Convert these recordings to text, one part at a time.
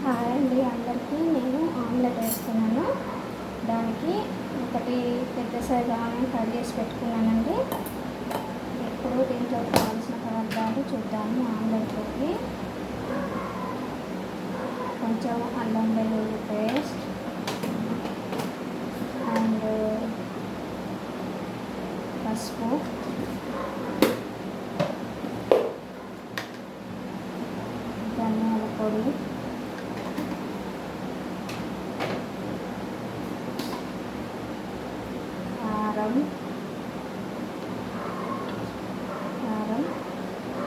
Hi అండి అందరికీ. నేను ఆమ్లెట్ వేస్తున్నాను. దానికి ఒకటి పెద్ద సైజు ఆనియన్ కట్ చేసి పెట్టుకున్నానండి. ఇప్పుడు దీంట్లో కావాల్సిన పదార్థాలు చూద్దాము. ఆమ్లెట్లోకి కొంచెం అల్లం వెల్లుల్లి పేస్ట్ అండ్ పసుపు, ధనియాల పొడి, కారం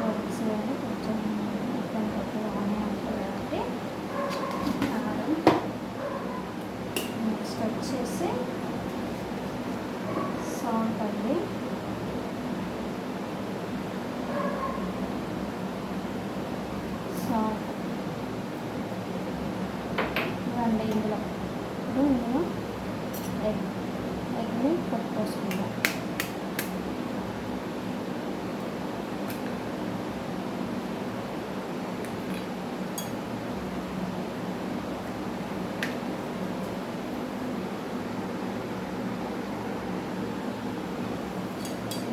వేసేయాలి. కొంచెం మొత్తం కొట్టుగానే ఉంటుంది కాబట్టి కారం. నెక్స్ట్ వచ్చేసి సాల్ట్ అండి. సాల్ట్ ఇవ్వండి. ఇందులో ఎగ్ని కొట్టుకోసుకుందాం.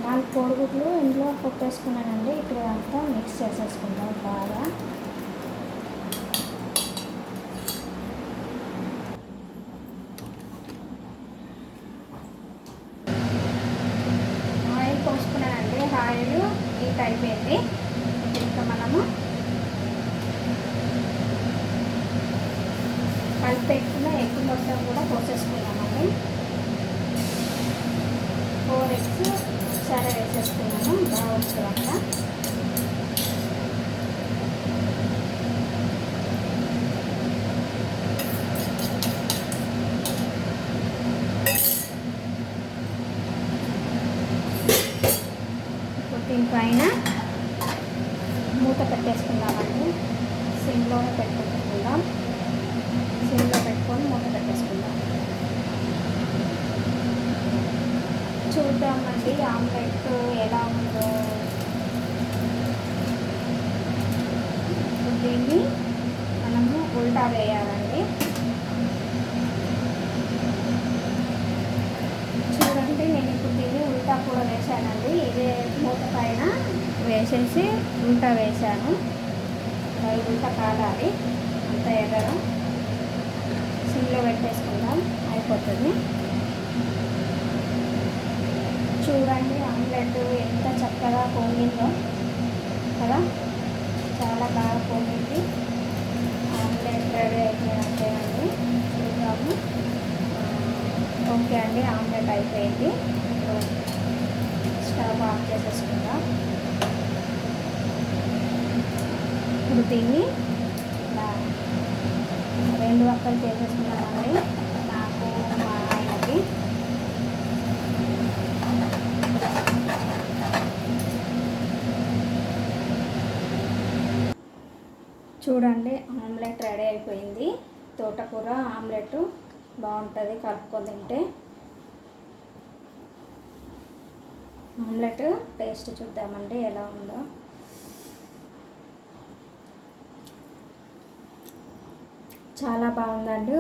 నాలుగు కోడిగుడ్లు ఇంట్లో కొట్టేసుకున్నానండి. ఇప్పుడు అంతా మిక్స్ చేసేసుకుందాం బాగా. ఆయిల్ పోసుకున్నానండి. ఆయిల్ హీట్ అయిపోయింది. ఇంకా మనము కలిపి పెట్టుకున్న ఎగ్ మొత్తం కూడా పోసేసుకున్నామండి. 4 eggs సరే వేసేసుకున్నాను. బాగా వచ్చేవాక ఇప్పుడు దీనిపైన మూత పెట్టేసుకుందామండి. సిమ్లోనే పెట్టుకుందాం. సిమ్లో పెట్టుకొని మూత పెట్టేసుకుందాం. చూద్దామండి ఆమ్లెట్ ఎలా ఉందో. దీన్ని మనము ఉల్టా వేయాలండి. చూడండి, నేను ఇప్పుడు దీన్ని ఉల్టా కూడా వేసానండి. ఇదే మూత పైన వేసేసి ఉల్టా వేసాను. ఉల్టా కాలాలి అంత ఎర్రగా. సిమ్లో పెట్టేసుకుందాం, అయిపోతుంది. చూడండి ఆమ్లెట్ ఎంత చక్కగా పొంగిందో కదా. చాలా బాగా పొంగింది. ఆమ్లెట్ రెడీ అయిపోయినట్టే అండి. చూద్దాము. ఓకే అండి, ఆమ్లెట్ అయిపోయింది. ఇప్పుడు స్టవ్ ఆఫ్ చేసేసుకుందాం. ఇప్పుడు దీన్ని ఇలా 2 వక్కలు చేసేసుకున్నామండి. నాకు మా ఆయనకి. చూడండి ఆమ్లెట్ రెడీ అయిపోయింది. తోటకూర ఆమ్లెట్ బాగుంటుంది కలుపుకొని తింటే. ఆమ్లెట్ టేస్ట్ చూద్దామండి ఎలా ఉందో. చాలా బాగుందండి.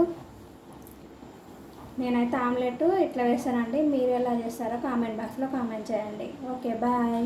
నేనైతే ఆమ్లెట్ ఇట్లా వేసానండి. మీరు ఎలా చేస్తారో కామెంట్ బాక్స్లో కామెంట్ చేయండి. Okay, bye.